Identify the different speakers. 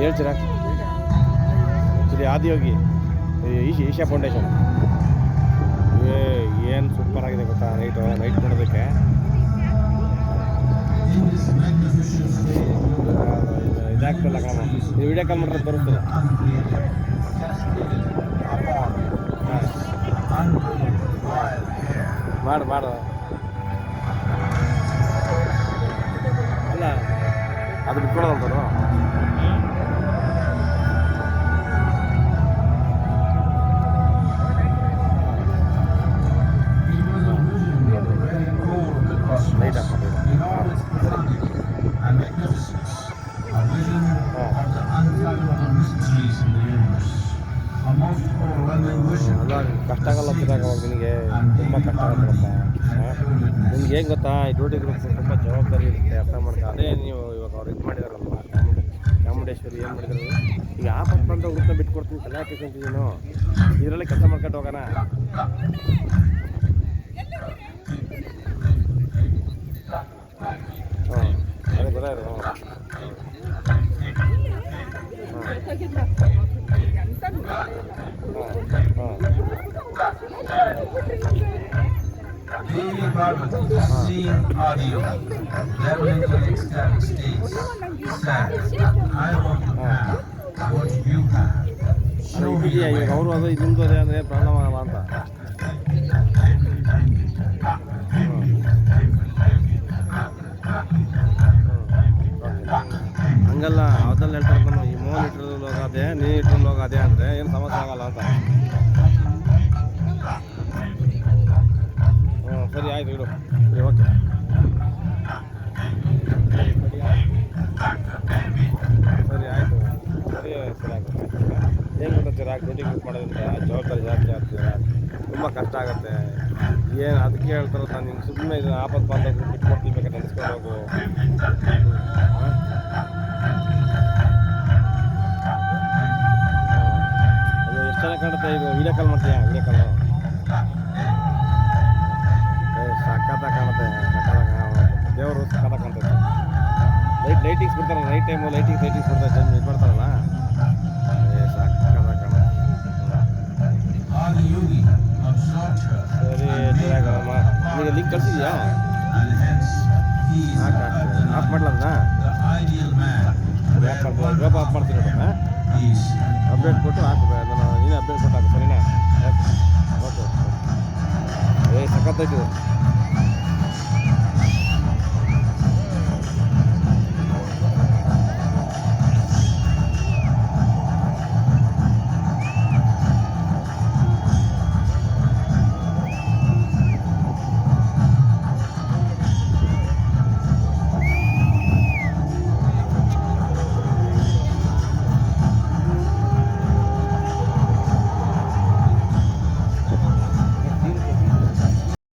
Speaker 1: ಹೇಳ್ತೀರಾ ಶ್ರೀ ಆದಿಯೋಗಿ ಈಶಾ ಫೌಂಡೇಶನ್. ಏನು ಸೂಪರ್ ಆಗಿದೆ ಗೊತ್ತಾ ನೈಟ್ ನೋಡೋದಕ್ಕೆ. ಇದಾಗ್ತಲ್ಲ ಕಾಮ ನೀವು ವಿಡಿಯೋ ಕಾಲ್ ಮಾಡಿದ್ರೆ ಬರುತ್ತಲ್ಲ. ಮಾಡು ಅಲ್ಲ ಅದು ಬಿಟ್ಕೊಡೋದಂತಾರು. ಲೈಟ್ ಕಷ್ಟ ಆಗಲ್ಲ ತಿರಾಗ ಅವಾಗ ನಿನಗೆ ತುಂಬ ಕಷ್ಟ ಆಗುತ್ತಪ್ಪ. ನಿಮ್ಗೆ ಏನು ಗೊತ್ತಾ ಈ ಡ್ಯೂಟಿ ಗ್ರೂಪ್ ತುಂಬ ಜವಾಬ್ದಾರಿ ಇರುತ್ತೆ, ಅರ್ಥ ಮಾಡ್ಕೊ. ಅದೇ ನೀವು ಇವಾಗ ಅವ್ರು ಇದು ಮಾಡಿದಾರಲ್ವ ಚಾಮುಂಡೇಶ್ವರಿ ಏನು ಮಾಡಿದ್ರು. ಈಗ ಆಪತ್ತು ಬಂದ ಗ್ರೂಪ್ನ ಬಿಟ್ಕೊಡ್ತೀನಿ ತಲೆ ಹಾಕಿದ್ದೀನಿ ನೀನು ಇದರಲ್ಲಿ ಕೆಲಸ ಮಾಡ್ಕೊಂಡು ಹೋಗೋಣ. ಅದೇ ಗೊತ್ತಾಯಿತು. ಈಗ ಅವರು ಅದು ನಿಮ್ದು ಅದೇ ಅಂದರೆ ಪ್ರಾಬ್ಲಮ್ ಆಗಲ್ಲ ಅಂತ. ಹಂಗಲ್ಲ ಅವತ್ತಲ್ಲಿ ಹೇಳ್ತಾರೆ ನಾನು ಈ 3 ಲೀಟ್ರ್ ಲೋಗ ಅದೇ 2 ಲೀಟ್ರ್ ಲೋಗ ಅದೇ ಅಂದರೆ ಏನು ಸಮಸ್ಯೆ ಆಗಲ್ಲ ಅಂತ. ಸರಿ ಆಯಿತು ಇಡು. ಸರಿ ಓಕೆ. ಸರಿ ಆಯಿತು. ಸರಿ ಆಗುತ್ತೆ. ಏನು ಗೊತ್ತಾ ಡ್ಯೂಟಿ ಗ್ರೂಪ್ ಮಾಡೋದ್ರಿಂದ ಜವಾಬ್ದಾರಿ ಜಾಸ್ತಿ ಆಗ್ತೀರ, ತುಂಬ ಕಷ್ಟ ಆಗುತ್ತೆ. ಏನು ಅದಕ್ಕೆ ಹೇಳ್ತಾರೆ ನಾನು ನಿಮ್ಗೆ ಸುಮ್ಮನೆ ಇದು ಆಪತ್ತು ಬಂದಾಗ ಬಿಟ್ಕೊಡ್ತೀವಿ ಬೇಕಾದ್ರೆ ನೆನೆಸ್ಕೊಂಡು ಹೋಗು. ಅದು ಎಷ್ಟು ಚೆನ್ನಾಗಿ ಕಾಣುತ್ತೆ. ಇದು ವೀಡಿಯೋ ಕಾಲ್ ಮಾಡ್ತೀಯಾ? ವೀಡಿಯೋ ಕಾಲು ಸಖತ್ತಾಗಿ ಕಾಣುತ್ತೆ. ದೇವರು ಸಖತ್ತಾಗಿ ಕಾಣ್ತೈತೆ. ಲೈಟಿಂಗ್ಸ್ ಬಿಡ್ತಾರಲ್ಲ ನೈಟ್ ಟೈಮು ಲೈಟಿಂಗ್ಸ್ ಬಿಡ್ತಾರೆ ಇದು ಮಾಡ್ತಾರಲ್ಲ ಸಖತ್ತಾಗಿ ಕಾಣುತ್ತೆ. ಸರಿ ಚೆನ್ನಾಗಮ್ಮ. ನಿಮಗೆ ಲಿಂಕ್ ಕಳಿಸಿದ್ಯಾ? ಆಫ್ ಮಾಡ್ಲದನ್ನ ಆಫ್ ಮಾಡ್ತೀನಿ ನೋಡೋಣ. ಅಪ್ಡೇಟ್ ಕೊಟ್ಟು ಹಾಕು. ನಾನು ನೀನು ಅಪ್ಡೇಟ್ ಕೊಟ್ಟು ಹಾಕು. ಸರಿನಾ? ಓಕೆ. ಸಖತ್ತಾಯ್ತು.